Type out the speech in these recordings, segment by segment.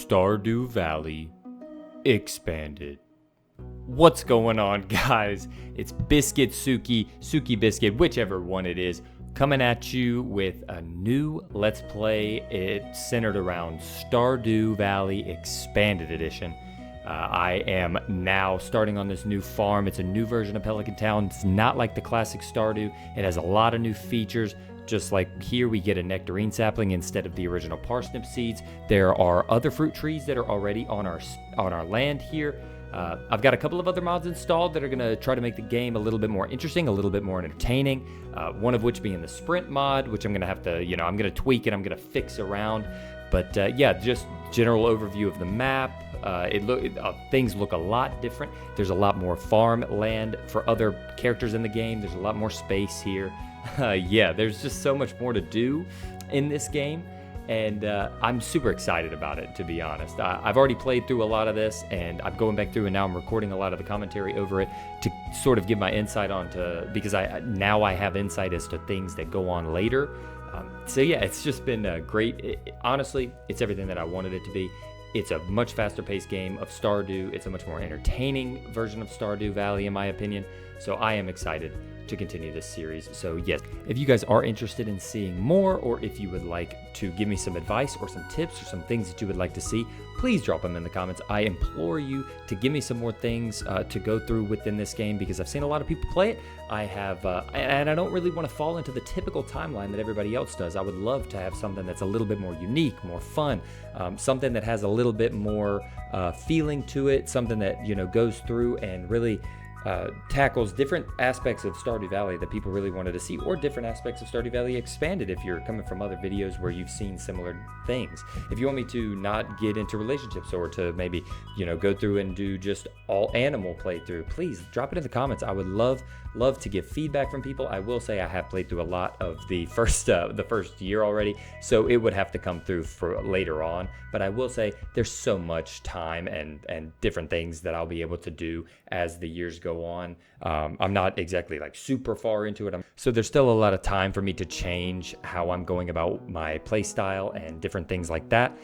Stardew Valley Expanded. What's going on, guys? It's Biscuit Suki Biscuit, whichever one it is, coming at you with a new Let's Play. It's centered around Stardew Valley Expanded Edition. I am now starting on this new farm. It's a new version of Pelican Town. It's not like the classic Stardew. It has a lot of new features. Just like here, we get a nectarine sapling instead of the original parsnip seeds. There are other fruit trees that are already on our land here. I've got a couple of other mods installed that are going to try to make the game a little bit more interesting, a little bit more entertaining. One of which being the sprint mod, which I'm going to have to, I'm going to tweak it. I'm going to fix around. But yeah, just general overview of the map. Things look a lot different. There's a lot more farm land for other characters in the game. There's a lot more space here. Yeah, there's just so much more to do in this game. And I'm super excited about it, to be honest. I've already played through a lot of this, and I'm going back through, and now I'm recording a lot of the commentary over it to sort of give my insight because now I have insight as to things that go on later. So yeah, it's just been great. Honestly, it's everything that I wanted it to be. It's a much faster paced game of Stardew. It's a much more entertaining version of Stardew Valley, in my opinion. So I am excited to continue this series. So yes, if you guys are interested in seeing more, or if you would like to give me some advice or some tips or some things that you would like to see, please drop them in the comments. I implore you to give me some more things to go through within this game, because I've seen a lot of people play it. I have, and I don't really want to fall into the typical timeline that everybody else does. I would love to have something that's a little bit more unique, more fun, something that has a little bit more feeling to it, something that, goes through and really tackles different aspects of Stardew Valley that people really wanted to see, or different aspects of Stardew Valley Expanded if you're coming from other videos where you've seen similar things. If you want me to not get into relationships, or to maybe, go through and do just all animal playthrough, please drop it in the comments. I would love to get feedback from people. I will say I have played through a lot of the first year already, so it would have to come through for later on. But I will say there's so much time and different things that I'll be able to do as the years go on. I'm not exactly like super far into it, so there's still a lot of time for me to change how I'm going about my play style and different things like that.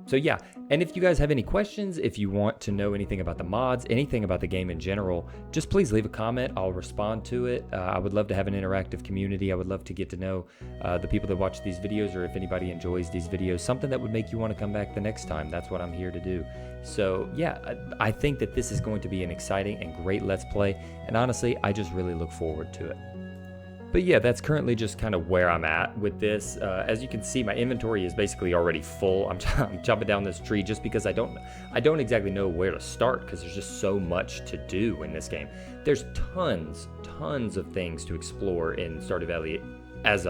So yeah, and if you guys have any questions, if you want to know anything about the mods, anything about the game in general, just please leave a comment. I'll respond to it. I would love to have an interactive community. I would love to get to know the people that watch these videos, or if anybody enjoys these videos, something that would make you want to come back the next time. That's what I'm here to do. So yeah, I think that this is going to be an exciting and great Let's Play, and honestly, I just really look forward to it. But yeah, that's currently just kind of where I'm at with this. As you can see, my inventory is basically already full. I'm chopping down this tree just because I don't exactly know where to start, because there's just so much to do in this game. There's tons of things to explore in Stardew Valley as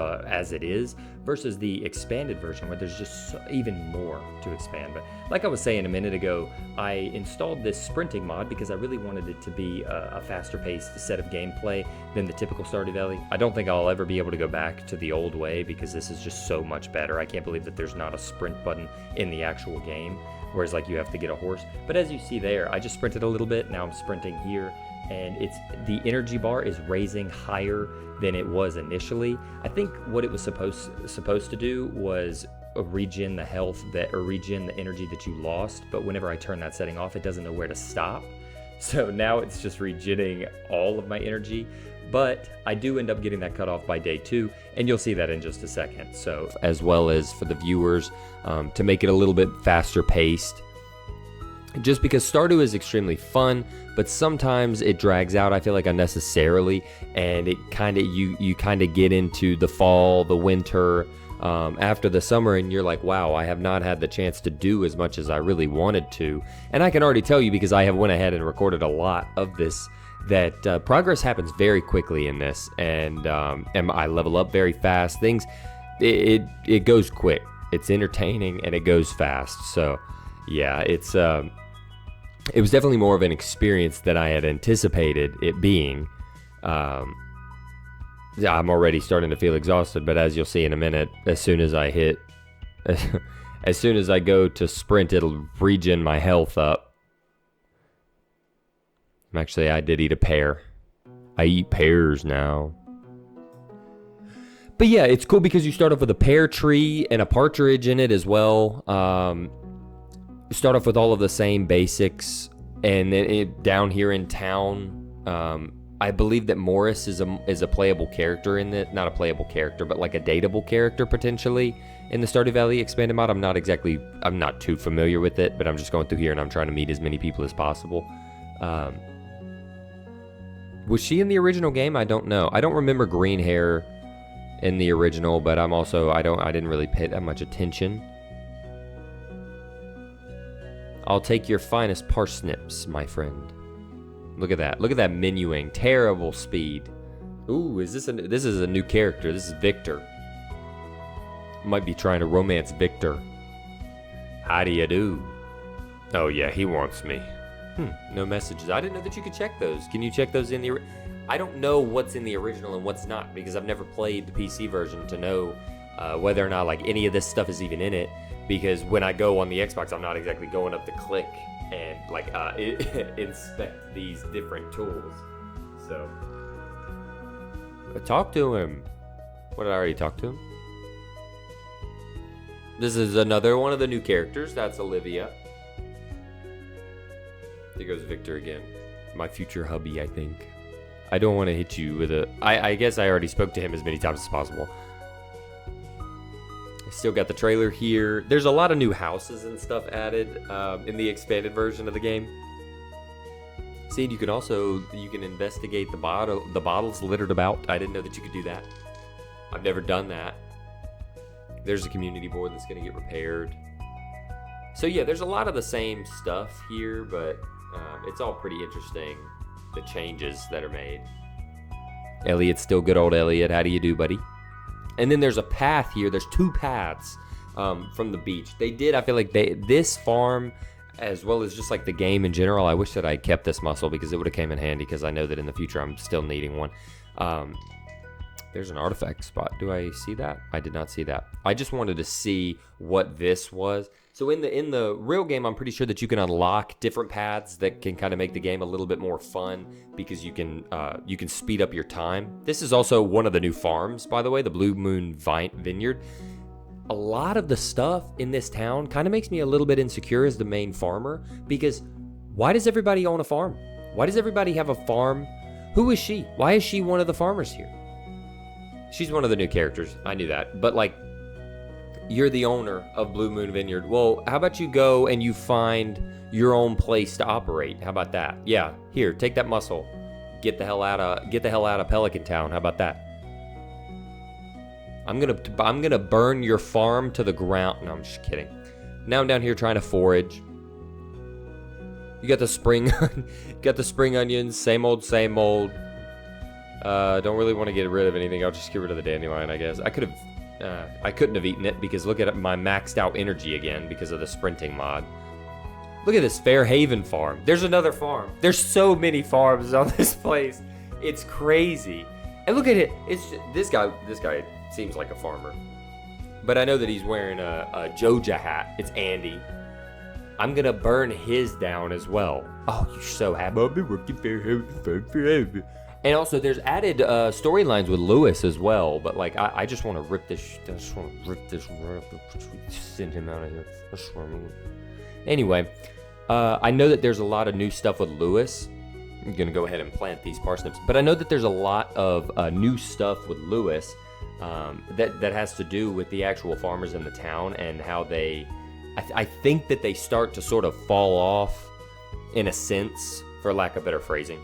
it is, versus the expanded version where there's just even more to expand. But like I was saying a minute ago, I installed this sprinting mod because I really wanted it to be a faster paced set of gameplay than the typical Stardew Valley. I don't think I'll ever be able to go back to the old way, because this is just so much better. I can't believe that there's not a sprint button in the actual game, whereas like you have to get a horse. But as you see there, I just sprinted a little bit. Now I'm sprinting here, and the energy bar is raising higher than it was initially. I think what it was supposed to do was regen the health or regen the energy that you lost, but whenever I turn that setting off, it doesn't know where to stop. So now it's just regenerating all of my energy, but I do end up getting that cut off by day 2, and you'll see that in just a second. So as well as for the viewers, to make it a little bit faster paced, just because Stardew is extremely fun, but sometimes it drags out, I feel like, unnecessarily, and it you kind of get into the fall, the winter, after the summer, and you're like, wow, I have not had the chance to do as much as I really wanted to. And I can already tell you, because I have went ahead and recorded a lot of this, that progress happens very quickly in this, and I level up very fast. It goes quick. It's entertaining, and it goes fast. So yeah, it was definitely more of an experience than I had anticipated it being. Yeah, I'm already starting to feel exhausted, but as you'll see in a minute, as soon as I go to sprint, it'll regen my health up. Actually, I did eat a pear. I eat pears now. But yeah, it's cool because you start off with a pear tree and a partridge in it as well. start off with all of the same basics, and then down here in town, I believe that Morris is a playable character in it. Not a playable character, but like a dateable character potentially in the Stardew Valley Expanded mod. I'm not too familiar with it, but I'm just going through here and I'm trying to meet as many people as possible. Was she in the original game? I don't know. I don't remember green hair in the original, but I didn't really pay that much attention. I'll take your finest parsnips, my friend. Look at that. Look at that menuing. Terrible speed. Ooh, this is a new character. This is Victor. Might be trying to romance Victor. How do you do? Oh yeah, he wants me. No messages. I didn't know that you could check those. Can you check those in the... I don't know what's in the original and what's not, because I've never played the PC version to know whether or not like any of this stuff is even in it. Because when I go on the Xbox, I'm not exactly going up to click and like inspect these different tools. So talk to him. What, did I already talk to him? This is another one of the new characters. That's Olivia. There goes Victor again. My future hubby, I think. I don't want to hit you with a... I guess I already spoke to him as many times as possible. I still got the trailer here. There's a lot of new houses and stuff added in the expanded version of the game. See, you can investigate the bottles littered about. I didn't know that you could do that. I've never done that. There's a community board that's going to get repaired. So yeah, there's a lot of the same stuff here, but it's all pretty interesting, the changes that are made. Elliot's still good old Elliot. How do you do, buddy? And then there's a path here. There's two paths from the beach. I feel like this farm, as well as just like the game in general, I wish that I kept this muscle because it would have came in handy, because I know that in the future I'm still needing one. There's an artifact spot. Do I see that? I did not see that. I just wanted to see what this was. So in the real game, I'm pretty sure that you can unlock different paths that can kind of make the game a little bit more fun, because you can speed up your time. This is also one of the new farms, by the way, the Blue Moon Vineyard. A lot of the stuff in this town kind of makes me a little bit insecure as the main farmer, because why does everybody own a farm? Why does everybody have a farm? Who is she? Why is she one of the farmers here? She's one of the new characters. I knew that. But like, you're the owner of Blue Moon Vineyard. Well, how about you go and you find your own place to operate? How about that? Yeah, here, take that muscle. Get the hell out of Pelican Town. How about that? I'm gonna burn your farm to the ground. No, I'm just kidding. Now I'm down here trying to forage. You got the spring onions, same old, same old. Don't really want to get rid of anything. I'll just get rid of the dandelion, I guess. I couldn't have eaten it, because look at my maxed out energy again because of the sprinting mod. Look at this Fairhaven farm. There's another farm. There's so many farms on this place. It's crazy. And look at it. It's just, this guy seems like a farmer, but I know that he's wearing a Joja hat. It's Andy. I'm gonna burn his down as well. Oh, you're so happy. I'll be working Fairhaven. And also, there's added storylines with Lewis as well. But like, I just want to rip this. Send him out of here. Anyway, I know that there's a lot of new stuff with Lewis. I'm gonna go ahead and plant these parsnips. But I know that there's a lot of new stuff with Lewis that has to do with the actual farmers in the town, and how they. I think that they start to sort of fall off, in a sense, for lack of better phrasing.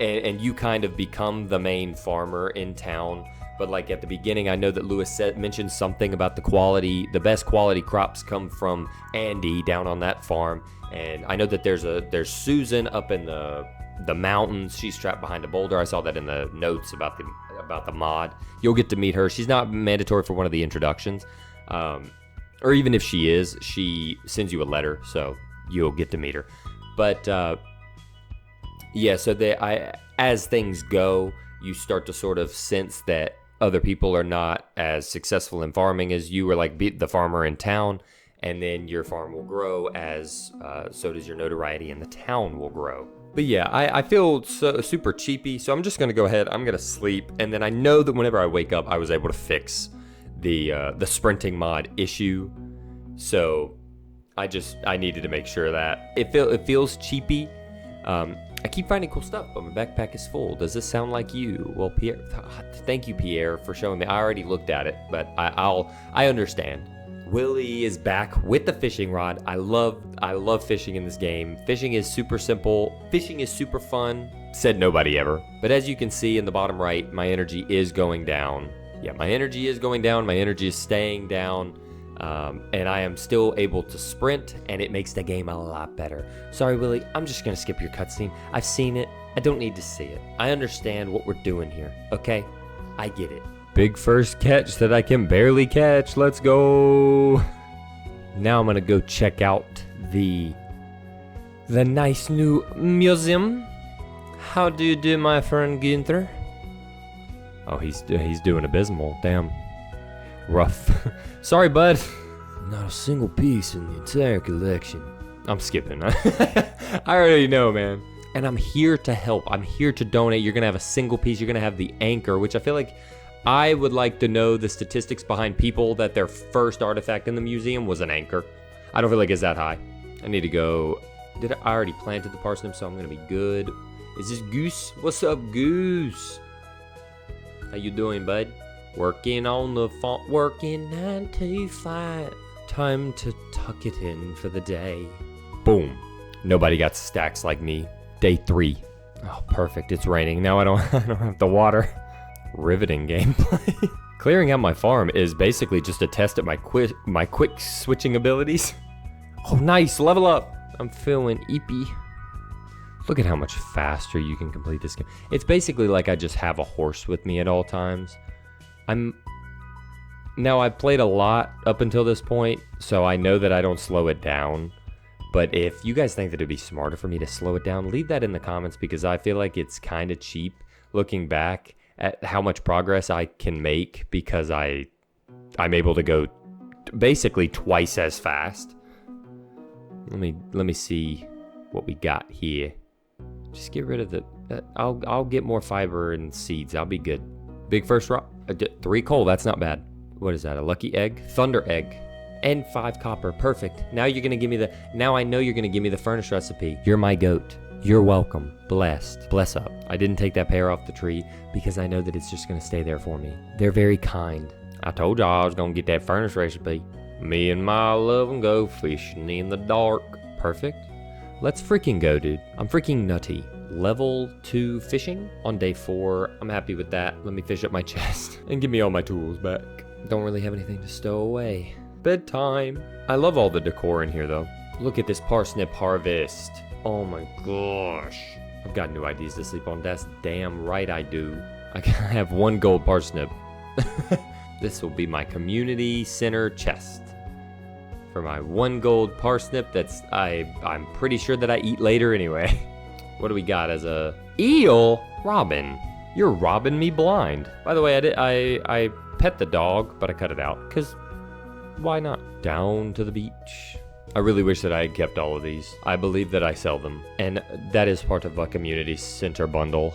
And you kind of become the main farmer in town. But like at the beginning, I know that Lewis mentioned something about the best quality crops come from Andy down on that farm. And I know that there's Susan up in the mountains. She's trapped behind a boulder. I saw that in the notes about the mod. You'll get to meet her. She's not mandatory for one of the introductions. Or even if she is, she sends you a letter, so you'll get to meet her. But yeah, so as things go, you start to sort of sense that other people are not as successful in farming as you, or like the farmer in town, and then your farm will grow as so does your notoriety, and the town will grow. But yeah, I feel so super cheapy, so I'm just gonna go ahead. I'm gonna sleep, and then I know that whenever I wake up, I was able to fix the sprinting mod issue. So I needed to make sure of that. It feels cheapy. I keep finding cool stuff, but my backpack is full. Does this sound like you? Well, Pierre, thank you, Pierre, for showing me. I already looked at it, but I understand. Willie is back with the fishing rod. I love fishing in this game. Fishing is super simple. Fishing is super fun. Said nobody ever. But as you can see in the bottom right, my energy is going down. Yeah, my energy is going down. My energy is staying down. And I am still able to sprint, and it makes the game a lot better. Sorry, Willie, I'm just gonna skip your cutscene. I've seen it. I don't need to see it. I understand what we're doing here, okay? I get it. Big first catch that I can barely catch. Let's go. Now I'm gonna go check out the nice new museum. How do you do, my friend Gunther? Oh, he's doing abysmal. Damn. Rough. Sorry, bud. Not a single piece in the entire collection. I'm skipping. I already know, man. And I'm here to help. I'm here to donate. You're gonna have a single piece. You're gonna have the anchor, which I feel like I would like to know the statistics behind people that their first artifact in the museum was an anchor. I don't feel like it's that high. I need to go. I already planted the parsnip, so I'm gonna be good. Is this Goose? What's up, Goose? How you doing, bud? Working on the font, working 9 to 5. Time to tuck it in for the day. Boom. Nobody got stacks like me. Day 3. Oh, perfect. It's raining. Now I don't have the water. Riveting gameplay. Clearing out my farm is basically just a test at my quick switching abilities. Oh, nice. Level up. I'm feeling eepy. Look at how much faster you can complete this game. It's basically like I just have a horse with me at all times. Now I've played a lot up until this point, so I know that I don't slow it down. But if you guys think that it'd be smarter for me to slow it down, leave that in the comments, because I feel like it's kind of cheap looking back at how much progress I can make, because I'm able to go basically twice as fast. Let me see what we got here. Just get rid of the. I'll get more fiber and seeds. I'll be good. Big first rock. 3 coal. That's not bad. What is that? A lucky egg? Thunder egg. And 5 copper. Perfect. Now you're gonna give me the. Now I know you're gonna give me the furnace recipe. You're my goat. You're welcome. Blessed. Bless up. I didn't take that pear off the tree because I know that it's just gonna stay there for me. They're very kind. I told y'all I was gonna get that furnace recipe. Me and my love and go fishing in the dark. Perfect. Let's freaking go, dude. I'm freaking nutty. Level 2 fishing on day 4. I'm happy with that. Let me fish up my chest and give me all my tools back. Don't really have anything to stow away. Bedtime. I love all the decor in here, though. Look at this parsnip harvest. Oh my gosh. I've got new ideas to sleep on. That's damn right I do. I have 1 gold parsnip. This will be my community center chest. For my 1 gold parsnip, I'm pretty sure that I eat later anyway. What do we got as a eel? Robin. You're robbing me blind. By the way, I pet the dog, but I cut it out, because why not? Down to the beach. I really wish that I had kept all of these. I believe that I sell them, and that is part of a community center bundle.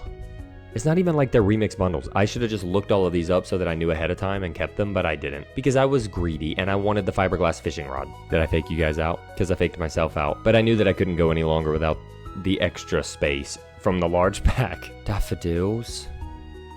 It's not even like they're remix bundles. I should have just looked all of these up so that I knew ahead of time and kept them, but I didn't, because I was greedy and I wanted the fiberglass fishing rod. Did I fake you guys out? Because I faked myself out, but I knew that I couldn't go any longer without the extra space from the large pack. Daffodils.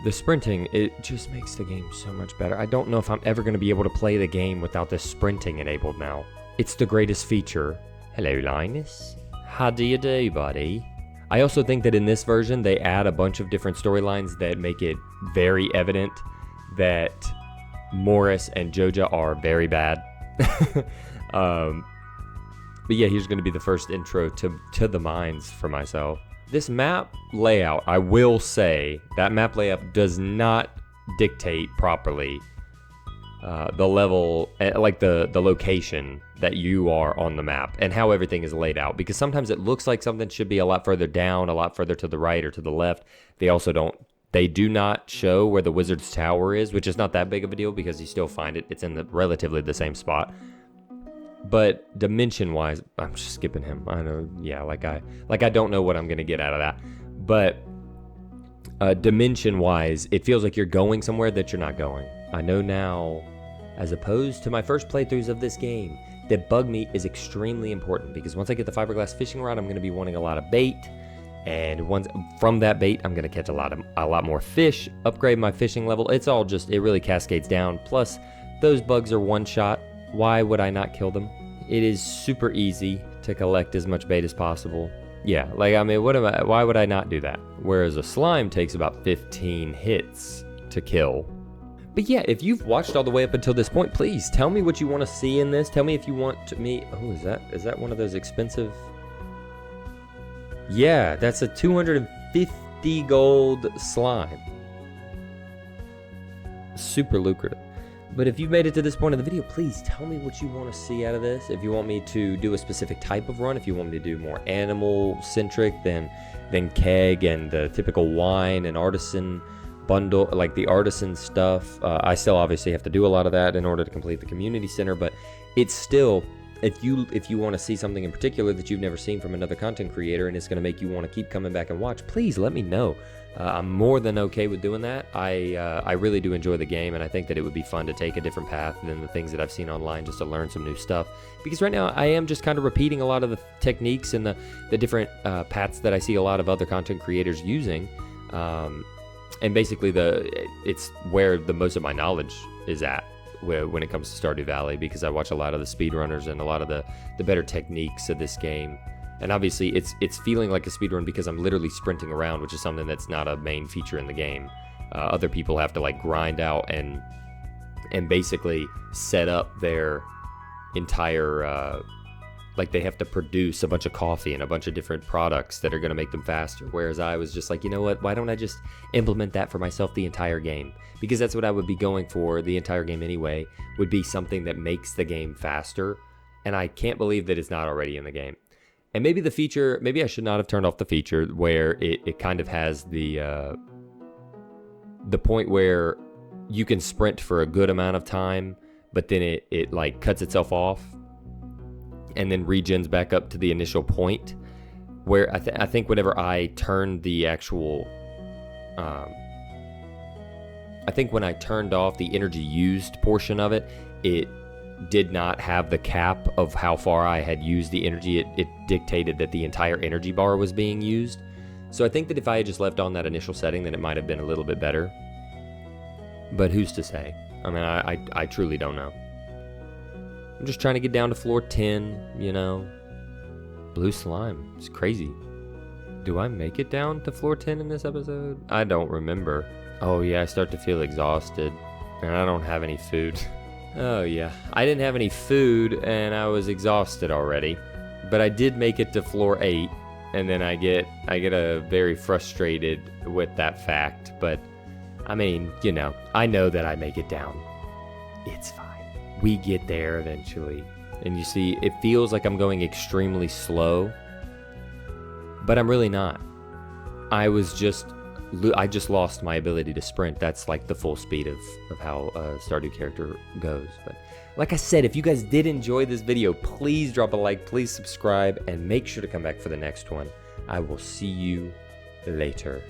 The sprinting, it just makes the game so much better. I don't know if I'm ever going to be able to play the game without this sprinting enabled now. It's the greatest feature. Hello, Linus. How do you do, buddy? I also think that in this version, they add a bunch of different storylines that make it very evident that Morris and Joja are very bad. But yeah, here's going to be the first intro to the mines for myself. This map layout, I will say, that map layout does not dictate properly the level, like the location that you are on the map and how everything is laid out. Because sometimes it looks like something should be a lot further down, a lot further to the right or to the left. They do not show where the wizard's tower is, which is not that big of a deal because you still find it. It's in relatively the same spot. But dimension-wise, I'm just skipping him. I know, yeah, like I don't know what I'm gonna get out of that. But dimension-wise, it feels like you're going somewhere that you're not going. I know now as opposed to my first playthroughs of this game. The bug meat is extremely important because once I get the fiberglass fishing rod, I'm going to be wanting a lot of bait. And once from that bait, I'm going to catch a lot more fish, upgrade my fishing level. It's all just, it really cascades down. Plus, those bugs are one shot. Why would I not kill them? It is super easy to collect as much bait as possible. Yeah, like, I mean, why would I not do that? Whereas a slime takes about 15 hits to kill. But yeah, if you've watched all the way up until this point, please tell me what you want to see in this. Tell me if you want me, oh, is that one of those expensive? Yeah, that's a 250 gold slime. Super lucrative. But if you've made it to this point of the video, please tell me what you want to see out of this. If you want me to do a specific type of run, if you want me to do more animal-centric than keg and the typical wine and artisan bundle, like the artisan stuff. I still obviously have to do a lot of that in order to complete the community center, but it's still, if you want to see something in particular that you've never seen from another content creator and it's going to make you want to keep coming back and watch, please let me know. I'm more than okay with doing that. I really do enjoy the game, and I think that it would be fun to take a different path than the things that I've seen online just to learn some new stuff. Because right now I am just kind of repeating a lot of the techniques and the different paths that I see a lot of other content creators using. And basically it's where the most of my knowledge is at when it comes to Stardew Valley, because I watch a lot of the speedrunners and a lot of the better techniques of this game. And obviously it's feeling like a speedrun because I'm literally sprinting around, which is something that's not a main feature in the game. Other people have to like grind out and basically set up their entire like they have to produce a bunch of coffee and a bunch of different products that are going to make them faster. Whereas I was just like, you know what, why don't I just implement that for myself the entire game? Because that's what I would be going for the entire game anyway, would be something that makes the game faster. And I can't believe that it's not already in the game. And maybe the feature, maybe I should not have turned off the feature where it kind of has the point where you can sprint for a good amount of time, but then it like cuts itself off and then regens back up to the initial point, where I think whenever I turned the actual, I think when I turned off the energy used portion of it, it did not have the cap of how far I had used the energy. It dictated that the entire energy bar was being used. So I think that if I had just left on that initial setting, then it might have been a little bit better. But who's to say? I mean, I truly don't know. I'm just trying to get down to floor 10, you know. Blue slime. It's crazy. Do I make it down to floor 10 in this episode? I don't remember. Oh yeah, I start to feel exhausted. And I don't have any food. Oh yeah, I didn't have any food and I was exhausted already. But I did make it to floor 8. And then I get very frustrated with that fact. But, I mean, you know, I know that I make it down. It's fine. We get there eventually. And you see, it feels like I'm going extremely slow, but I'm really not. I just lost my ability to sprint. That's like the full speed of how a Stardew character goes. But like I said, if you guys did enjoy this video, please drop a like, please subscribe, and make sure to come back for the next one. I will see you later.